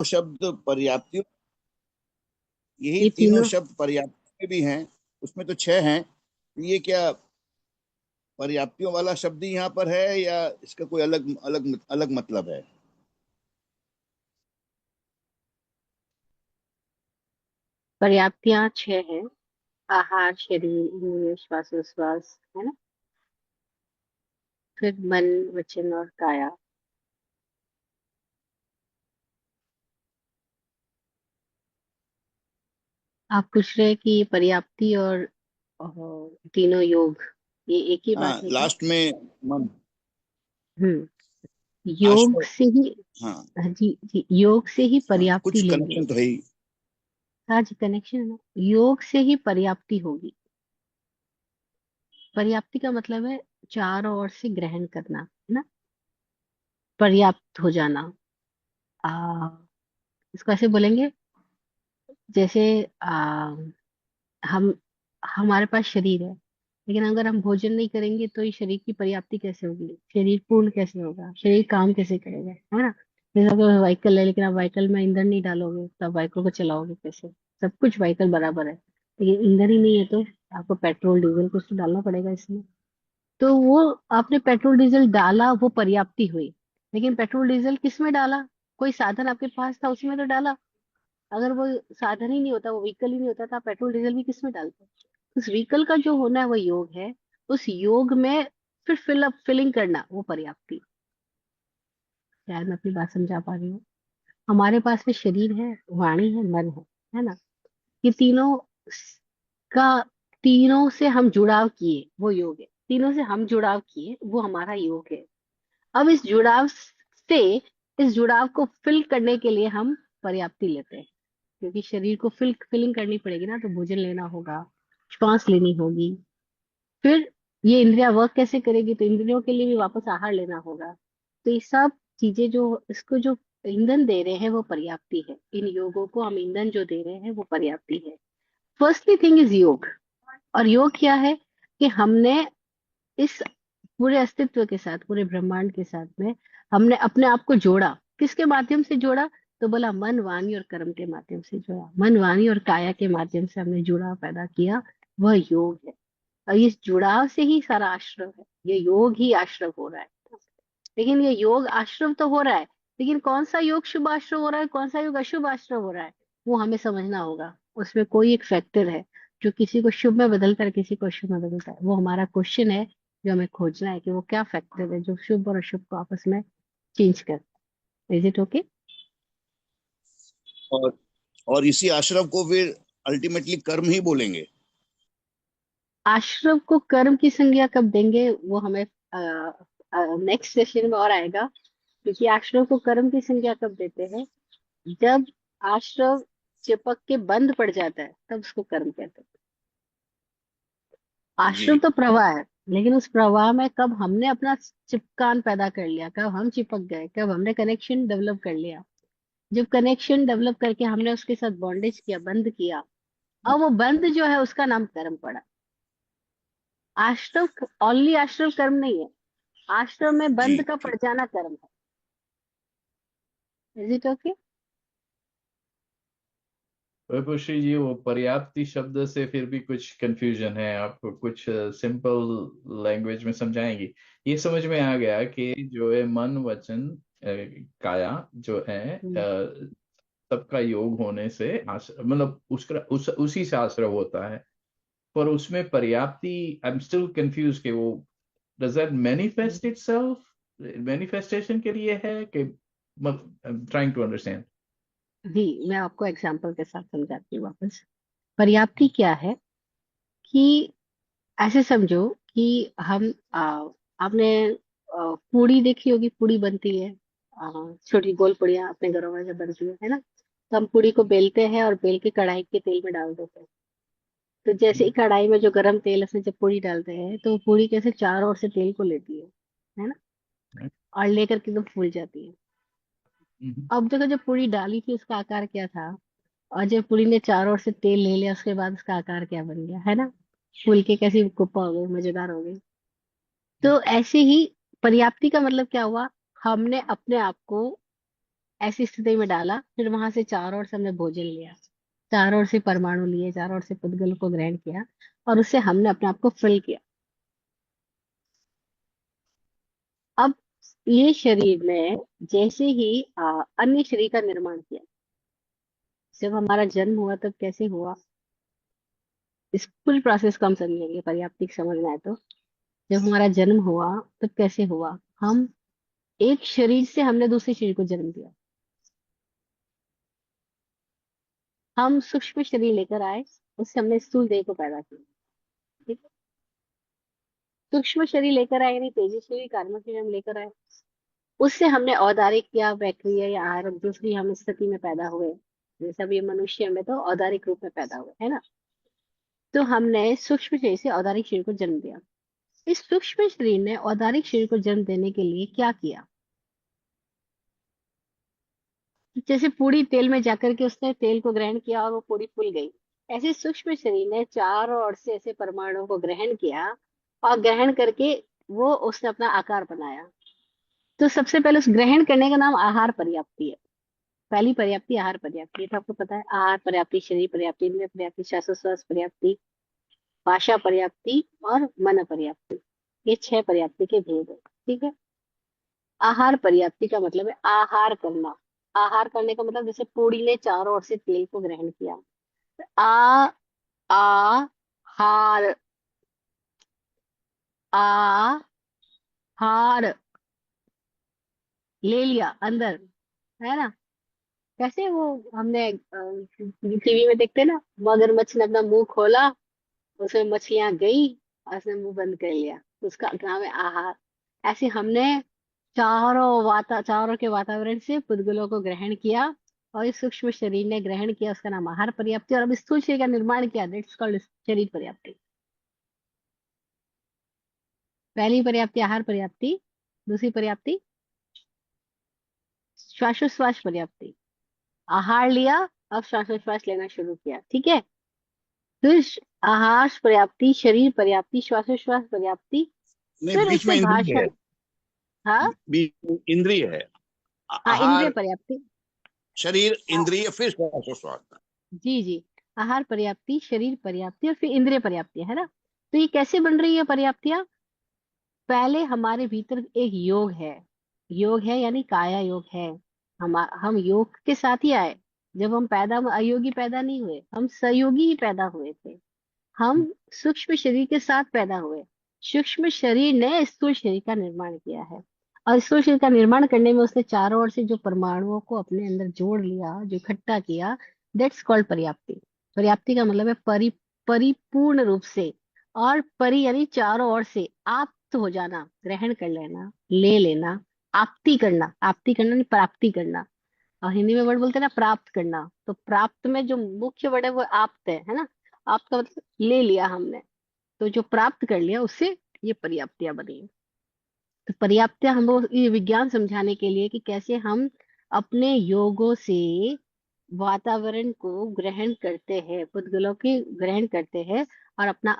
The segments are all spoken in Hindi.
शब्द पर्याप्तियों, यही ये तीनों तीनों शब्द पर्याप्तियों भी हैं, उसमें तो छह हैं। ये क्या पर्याप्तियों वाला शब्द ही यहाँ पर है, या इसका कोई अलग अलग अलग मतलब है? पर्याप्तियां छह हैं। आहार, शरीर, इंद्रिय, श्वास उश्वास, है ना। फिर मन, वचन और काया। आप पूछ रहे हैं कि ये पर्याप्ति और तीनों योग, ये एक ही हाँ, बात है क्या? लास्ट में मन। हम्म। योग आश्रय। से ही। हाँ। हाँ जी जी, योग से ही हाँ, पर्याप्ति कुछ लेंगे। कनेक्शन तो है ही। हाँ जी, कनेक्शन है ना। योग से ही पर्याप्ति होगी। पर्याप्ति का मतलब है चारों ओर से ग्रहण करना, है ना। पर्याप्त हो जाना। आ इसको ऐसे बोलेंगे, जैसे हम हमारे पास शरीर है, लेकिन अगर हम भोजन नहीं करेंगे तो ये शरीर की पर्याप्ति कैसे होगी? शरीर पूर्ण कैसे होगा? शरीर काम कैसे करेगा, है ना। जैसे अगर व्हीकल है, लेकिन आप व्हीकल में ईंधन नहीं डालोगे तो आप व्हीकल को चलाओगे कैसे? सब कुछ व्हीकल बराबर है, लेकिन ईंधन ही नहीं है तो आपको पेट्रोल डीजल कुछ तो डालना पड़ेगा इसमें। तो वो आपने पेट्रोल डीजल डाला, वो पर्याप्ति हुई। लेकिन पेट्रोल डीजल किस में डाला? कोई साधन आपके पास था उसमें तो डाला। अगर वो साधन ही नहीं होता, वो व्हीकल ही नहीं होता, तो आप पेट्रोल डीजल भी किस में डालते? उस व्हीकल का जो होना है वो योग है। उस योग में फिर फिलिंग करना वो पर्याप्ति। शायद मैं अपनी बात समझा पा रही हूँ। हमारे पास में शरीर है, वाणी है, मन है ना। ये तीनों का, तीनों से हम जुड़ाव किए वो योग है। तीनों से हम जुड़ाव किए वो हमारा योग है। अब इस जुड़ाव से, इस जुड़ाव को फिल करने के लिए हम पर्याप्ति लेते हैं। क्योंकि शरीर को फिलिंग करनी पड़ेगी ना, तो भोजन लेना होगा, श्वास लेनी होगी। फिर ये इंद्रियां वर्क कैसे करेगी? तो इंद्रियों के लिए भी वापस आहार लेना होगा। तो ये सब चीजें जो इसको जो ईंधन दे रहे हैं वो पर्याप्ति है। इन योगों को हम ईंधन जो दे रहे हैं वो पर्याप्ति है। फर्स्टली थिंग इज योग। और योग क्या है? कि हमने इस पूरे अस्तित्व के साथ, पूरे ब्रह्मांड के साथ में हमने अपने आप को जोड़ा। किसके माध्यम से जोड़ा? तो बोला मन, वाणी और कर्म के माध्यम से जोड़ा। मन, वाणी और काया के माध्यम से हमने जुड़ाव पैदा किया। वह योग है। और इस जुड़ाव से ही सारा आश्रव है। ये योग ही आश्रव हो रहा है। लेकिन ये योग आश्रव तो हो रहा है, लेकिन कौन सा योग शुभ आश्रव हो रहा है, कौन सा योग अशुभ आश्रव हो रहा है, वो हमें समझना होगा। उसमें कोई एक फैक्टर है जो किसी को शुभ में बदलता है, किसी को अशुभ में बदलता है। वो हमारा क्वेश्चन है, जो हमें खोजना है कि वो क्या फैक्टर है जो शुभ और अशुभ को आपस में चेंज करता है। Is it okay? और और इसी आश्रम को फिर अल्टीमेटली कर्म ही बोलेंगे। आश्रव को कर्म की संज्ञा कब देंगे वो हमें नेक्स्ट सेशन में और आएगा। क्योंकि आश्रव को कर्म की संज्ञा कब देते हैं? जब आश्रव चिपक के बंद पड़ जाता है, तब उसको कर्म कहते हैं। जी। आश्रव तो प्रवाह है, लेकिन उस प्रवाह में कब हमने अपना चिपकान पैदा कर लिया, कब हम चिपक गए, कब हमने कनेक्शन डेवलप कर लिया। जब कनेक्शन डेवलप करके हमने उसके साथ बॉन्डेज किया, बंद किया, अब वो बंद जो है उसका नाम कर्म पड़ा। आश्रव ओनली आश्रव कर्म नहीं है, आश्रव में जी। बंद का जी। पड़ जाना कर्म है। Is it okay? Vaibhavshri ji, वो पर्याप्ति शब्द से फिर भी कुछ कंफ्यूजन है। आप कुछ सिंपल लैंग्वेज में समझाएंगी? ये समझ में आ गया कि जो है मन, वचन, काया जो है, सबका योग होने से मतलब उसका उसी से आश्रय होता है। पर उसमें पर्याप्ति, आई एम स्टिल कंफ्यूज कि वो does that manifest itself, manifestation के लिए है कि, मतलब I am trying to understand. जी, मैं आपको एग्जाम्पल के साथ समझाती हूँ वापस। पर्याप्ति क्या है? कि ऐसे समझो कि हम आपने पूड़ी देखी होगी, पूड़ी बनती है। छोटी गोल पूड़ियाँ अपने घरों में जब बनती है ना, तो हम पूड़ी को बेलते हैं और बेल के कढ़ाई के तेल में डाल देते हैं। तो जैसे ही कढ़ाई में जो गरम तेल है, उसमें जब पूड़ी डालते हैं तो पूड़ी कैसे चारों ओर से तेल को लेती है ना। और लेकर के एकदम फूल जाती है। अब देखो, जब पूड़ी डाली थी उसका आकार क्या था? और जब पूड़ी ने चारों ओर से तेल ले लिया, उसके बाद उसका आकार क्या बन गया, है ना। फूल के कैसी कुप्पा हो गई, मजेदार हो गई। तो ऐसे ही पर्याप्ति का मतलब क्या हुआ? हमने अपने आप को ऐसी स्थिति में डाला, फिर वहां से चारों ओर से हमने भोजन लिया, चारों ओर से परमाणु लिए, चारों ओर से पुद्गल को ग्रहण किया, और उससे हमने अपने आप को फिल किया। अब ये शरीर ने जैसे ही अन्य शरीर का निर्माण किया, जब हमारा जन्म हुआ तब कैसे हुआ, इस पूरी प्रोसेस को हम समझेंगे पर्याप्त समझ में आए तो। जब हमारा जन्म हुआ तब कैसे हुआ, हम एक शरीर से हमने दूसरे शरीर को जन्म दिया। हम सूक्ष्म शरीर लेकर आए, उससे हमने स्थूल देह को पैदा किया। ठीक है, सूक्ष्म शरीर लेकर आए यानी तेजस्वी कार्बन शरीर हम लेकर आए, उससे हमने औदारिक या बैक्टीरिया या आहार दूसरी हम स्थिति में पैदा हुए। जैसा भी मनुष्य में तो औदारिक रूप में पैदा हुए, है ना। तो हमने सूक्ष्म शरीर से औदारिक शरीर को जन्म दिया। इस सूक्ष्म शरीर ने औदारिक शरीर को जन्म देने के लिए क्या किया, जैसे पूरी तेल में जाकर के उसने तेल को ग्रहण किया और वो पूरी फूल गई, ऐसे सूक्ष्म शरीर ने चारों ओर से ऐसे परमाणुओं को ग्रहण किया, और ग्रहण करके वो उसने अपना आकार बनाया। तो सबसे पहले उस ग्रहण करने का नाम आहार पर्याप्ति है। पहली पर्याप्ति आहार पर्याप्ति, ये तो आपको पता है। आहार पर्याप्ति, शरीर पर्याप्ति, इंद्रिय पर्याप्ति, श्वासोच्छ्वास पर्याप्ति, भाषा पर्याप्ति और मन पर्याप्ति, ये 6 पर्याप्ति के भेद है। ठीक है, आहार पर्याप्ति का मतलब है आहार करना। आहार करने का मतलब जैसे पूरी ने चारों ओर से तेल को ग्रहण किया, आ आ हार, आ हार ले लिया अंदर, है ना। कैसे वो हमने टीवी में देखते हैं ना, मगरमच्छ ने अपना मुंह खोला, उसमें मछलियां गई और उसने मुंह बंद कर लिया, तो उसका नाम है आहार। ऐसे हमने चारों के वातावरण से पुद्गलों को ग्रहण किया, और इस सूक्ष्म शरीर ने ग्रहण किया, उसका नाम आहार पर्याप्ति, और अब स्थूल शरीर का निर्माण किया, दैट्स कॉल्ड शरीर पर्याप्ति। पहली पर्याप्ति आहार पर्याप्ति, दूसरी पर्याप्ति श्वासोच्छ्वास पर्याप्ति। आहार लिया, अब श्वासोच्छ्वास लेना शुरू किया। ठीक है, फिर आहार पर्याप्ति, शरीर पर्याप्ति, श्वासोच्छ्वास पर्याप्ति, नहीं, फिर बीच में उससे इंद्रिय है। भाषण। हाँ बीच में इंद्रिय है। हाँ, इंद्रिय आहार, पर्याप्ति। शरीर, आ, इंद्रिय, फिर श्वासोच्छ्वास। जी जी, आहार पर्याप्ति, शरीर पर्याप्ति और फिर इंद्रिय पर्याप्ति, है ना। तो ये कैसे बन रही है पर्याप्तियां, पहले हमारे भीतर एक योग है। योग है यानी काया योग है। हम योग के साथ ही आए। जब हम पैदा, हम अयोगी पैदा नहीं हुए, हम सहयोगी ही पैदा हुए थे। हम सूक्ष्म शरीर के साथ पैदा हुए। सूक्ष्म शरीर ने स्थूल शरीर का निर्माण किया है, और स्थूल शरीर का निर्माण करने में उसने चारों ओर से जो परमाणुओं को अपने अंदर जोड़ लिया, जो इकट्ठा किया, दैट्स कॉल्ड पर्याप्ति। पर्याप्ति का मतलब है परिपूर्ण रूप से, और परि यानी चारों ओर से आप्त हो जाना, ग्रहण कर लेना, ले लेना, आप्ति करना नहीं, प्राप्ति करना। और हिंदी में वर्ड बोलते हैं ना प्राप्त करना, तो प्राप्त में जो मुख्य वर्ड है वो आप्त है ना। आप्त का मतलब ले लिया हमने, तो जो प्राप्त कर लिया उससे ये पर्याप्तियां बनी। तो पर्याप्तियां हम लोग ये विज्ञान समझाने के लिए कि कैसे हम अपने योगों से वातावरण को ग्रहण करते हैं, पुद्गलों के ग्रहण करते हैं, और अपना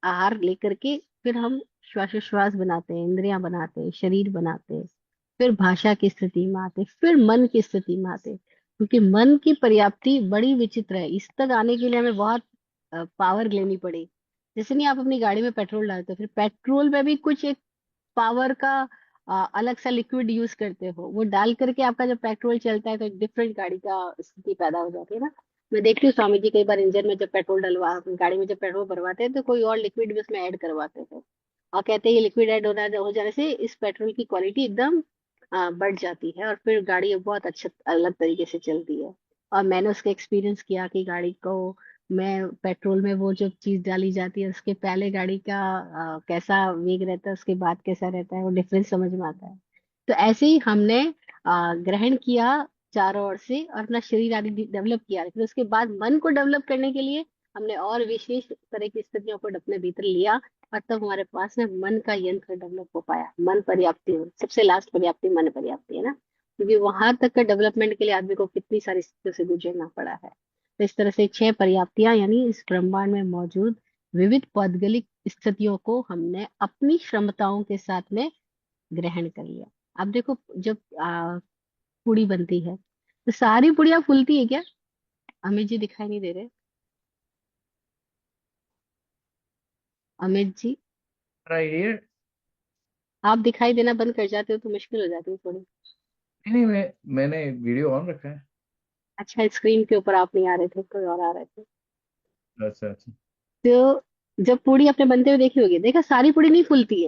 आहार लेकर के फिर हम श्वासोच्छ्वास बनाते हैं, इंद्रियां बनाते हैं, शरीर बनाते हैं, फिर भाषा की स्थिति में आते, फिर मन की स्थिति में आते। क्योंकि मन की पर्याप्ति बड़ी विचित्र है, इस तक आने के लिए हमें बहुत पावर लेनी पड़ी। जैसे नहीं, आप अपनी गाड़ी में पेट्रोल डालते हो, फिर पेट्रोल में भी कुछ एक पावर का अलग सा लिक्विड यूज करते हो, वो डाल करके आपका जब पेट्रोल चलता है तो एक डिफरेंट गाड़ी का स्थिति पैदा हो जाती है ना। मैं देखती हूँ स्वामी जी कई बार इंजन में जब पेट्रोल डलवा, गाड़ी में जब पेट्रोल भरवाते हैं तो कोई और लिक्विड भी उसमें ऐड करवाते थे, और कहते हैं ये लिक्विड ऐड हो जाने से इस पेट्रोल की क्वालिटी एकदम बढ़ जाती है, और फिर गाड़ी बहुत अच्छा अलग तरीके से चलती है। और मैंने उसका एक्सपीरियंस किया कि गाड़ी को, मैं पेट्रोल में वो जो चीज डाली जाती है उसके पहले गाड़ी का कैसा वेग रहता है, उसके बाद कैसा रहता है, वो डिफरेंस समझ में आता है। तो ऐसे ही हमने ग्रहण किया चारों ओर से, और अपना शरीर आदि डेवलप किया, फिर उसके बाद मन को डेवलप करने के लिए हमने और विशेष तरह की स्थितियों को अपने भीतर लिया, और तब हमारे पास में मन का यंत्र डेवलप हो पाया। मन पर्याप्ति हो, सबसे लास्ट पर्याप्ति मन पर्याप्ति है ना, क्योंकि वहां तक का डेवलपमेंट के लिए आदमी को कितनी सारी स्थितियों से गुजरना पड़ा है। तो इस तरह से 6 पर्याप्तियां यानी इस ब्रह्मांड में मौजूद विविध पौद्गलिक स्थितियों को हमने अपनी क्षमताओं के साथ में ग्रहण कर लिया। अब देखो, जब पूड़ी बनती है, तो सारी पूड़ियाँ फूलती है क्या? अमित जी दिखाई नहीं दे रहे। Amit ji, right here। आप दिखाई देना बंद कर जाते हो तो मुश्किल हो जाती है थोड़ी। नहीं, मैंने वीडियो ऑन रखा है। अच्छा, स्क्रीन के ऊपर आप नहीं आ रहे थे, कोई और आ रहे थे। अच्छा अच्छा। तो जब पूड़ी आपने बनते हुए देखी होगी, देखा सारी पूड़ी नहीं फूलती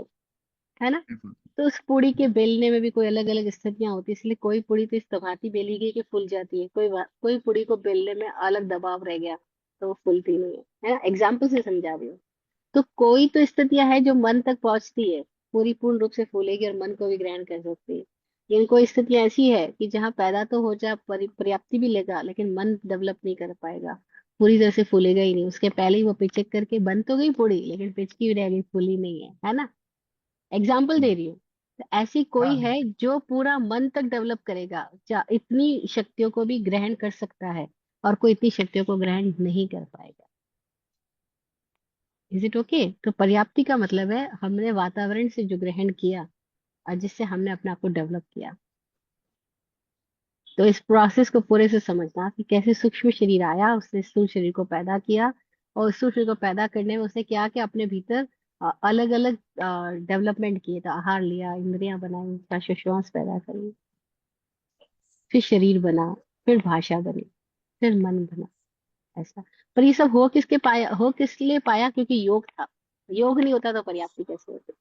है ना? बिल्कुल। तो उस पूड़ी के बेलने में भी कोई अलग अलग स्थितियां होती है, इसलिए कोई पूड़ी तो इस भांति बेली गई कि फूल जाती है, कोई पूड़ी को बेलने में अलग दबाव रह गया तो वो फूलती नहीं है ना? एग्जाम्पल से समझा रही हूँ। तो कोई तो स्थितियां है जो मन तक पहुंचती है, पूरी पूर्ण रूप से फूलेगी और मन को भी ग्रहण कर सकती है। लेकिन कोई स्थितियां ऐसी है कि जहाँ पैदा तो हो जाए, पर्याप्ति भी लेगा, लेकिन मन डेवलप नहीं कर पाएगा, पूरी तरह से फूलेगा ही नहीं, उसके पहले ही वो पिचक करके बन तो गई पूरी लेकिन पिचकी रह गई, फूली नहीं है ना? एग्जाम्पल दे रही हूँ। तो ऐसी कोई हाँ। है जो पूरा मन तक डेवलप करेगा, इतनी शक्तियों को भी ग्रहण कर सकता है, और कोई इतनी शक्तियों को ग्रहण नहीं कर पाएगा। Is it okay? तो पर्याप्ति का मतलब है हमने वातावरण से जो ग्रहण किया और जिससे हमने अपने आप को डेवलप किया। तो इस प्रोसेस को पूरे से समझना कि कैसे सूक्ष्म शरीर आया, उसने स्थूल शरीर को पैदा किया, और स्थूल शरीर को पैदा करने में उसने क्या क्या अपने भीतर अलग अलग डेवलपमेंट किए, तो आहार लिया, इंद्रियां बनाई, श्वासोच्छ्वास पैदा करी, फिर शरीर बना, फिर भाषा बनी, फिर मन बना, ऐसा। पर ये सब हो किस लिए पाया? क्योंकि योग था। योग नहीं होता तो पर्याप्ति कैसे होती?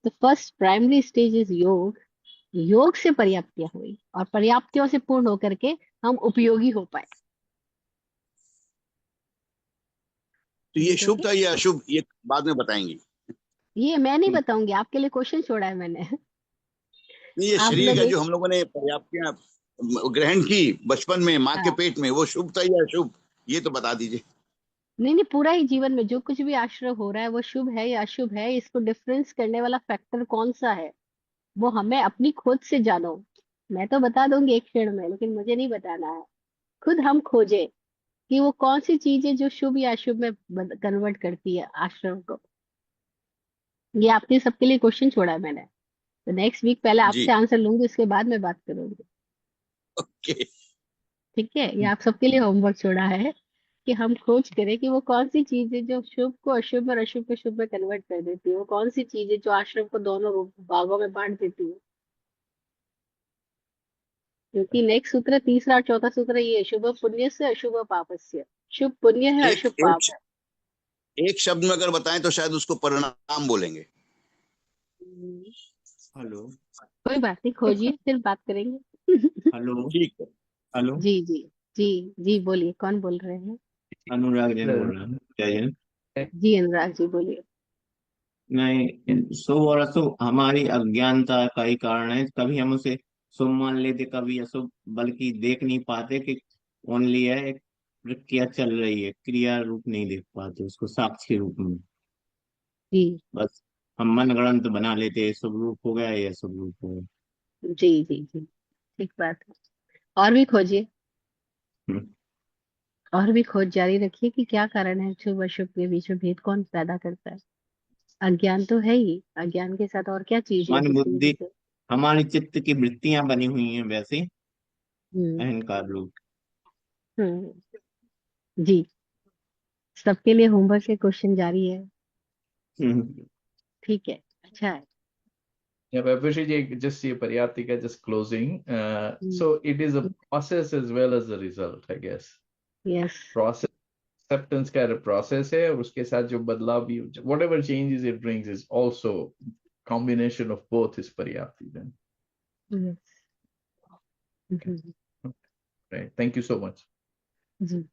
तो फर्स्ट प्राइमरी स्टेज इज योग। योग से पर्याप्तियां हुई और पर्याप्तियों से पूर्ण होकर के हम उपयोगी हो पाए। तो इज ये इट शुभ ओके? था या अशुभ, ये बाद में बताएंगी। ये मैं नहीं बताऊंगी, आपके लिए क्वेश्चन छोड़ा है मैंने। नहीं, ये आप शरीर लोग का एक, जो हम लोगों ने पर्याप्तियां ग्रहण की बचपन में माँ के हाँ, पेट में, वो शुभ था या अशुभ, ये तो बता दीजिए। नहीं नहीं, पूरा ही जीवन में जो कुछ भी आश्रय हो रहा है वो शुभ है या अशुभ है, इसको डिफरेंस करने वाला फैक्टर कौन सा है, वो हमें अपनी खुद से जानो। मैं तो बता दूंगी एक क्षण में, लेकिन मुझे नहीं बताना है। खुद हम खोजे कि वो कौन सी चीज है जो शुभ या अशुभ में कन्वर्ट करती है आश्रम को। ये आपके सबके लिए क्वेश्चन छोड़ा है मैंने। तो नेक्स्ट वीक पहले जी। आपसे आंसर लूंगी, उसके बाद में बात करूंगी। ओके। ठीक है? ये आप सबके लिए होमवर्क छोड़ा है कि हम खोज करें कि वो कौन सी चीज है जो शुभ को अशुभ और अशुभ को शुभ में कन्वर्ट कर देती है, वो कौन सी चीज है जो आश्रम को दोनों भागों में बांट देती है। क्योंकि नेक्स्ट सूत्र, तीसरा और चौथा सूत्र ये है, शुभ पुण्य से अशुभ पापस्य। शुभ पुण्य है, एक अशुभ एक पाप है। एक शब्द में अगर बताएं तो शायद उसको परिणाम बोलेंगे। हम्म, हेलो। कोई बात नहीं, खोजिए फिर बात करेंगे। हेलो। ठीक है। हेलो। जी जी। जी जी, बोलिए, कौन बोल रहे हैं? अनुराग जैन बोल रहा हूँ, जय जैन। जी अनुराग जी, बोलिए। नहीं, शुभ और अशुभ हमारी अज्ञानता का ही कारण है। कभी हम उसे शुभ मान लेते, कभी अशुभ, बल्कि देख नहीं पाते कि ओनली है एक प्रक्रिया चल रही है, क्रिया रूप नहीं देख पाते उसको साक्षी रूप में। जी बस हम मन गढ़ंत बना लेते हैं, शुभ रूप हो गया या शुभ रूप हो जी जी जी, ठीक बात है। और भी खोजिए, गया। और भी खोज जारी रखिए कि क्या कारण है शुभ अशुभ के बीच में भेद कौन पैदा करता है। अज्ञान तो है ही, अज्ञान के साथ और क्या चीज है हमारी जिसकी वजह बुद्धि, से। हमारी चित्त की वृत्तियां बनी हुई हैं वैसे, हम्म अहंकार रूप। हम्म। जी, सबके लिए होमवर्क के क्वेश्चन जारी है। हम्म। ठीक है, अच्छा है। Yeah, but Abhishek, just ये पर्याप्ति का just closing. So it is a process as well as a result, I guess. Yes. Process, acceptance का process है, और उसके साथ जो बदलाव भी, whatever changes it brings is also combination of both is पर्याप्ति then. Yes. Okay. Right. Thank you so much. Ji.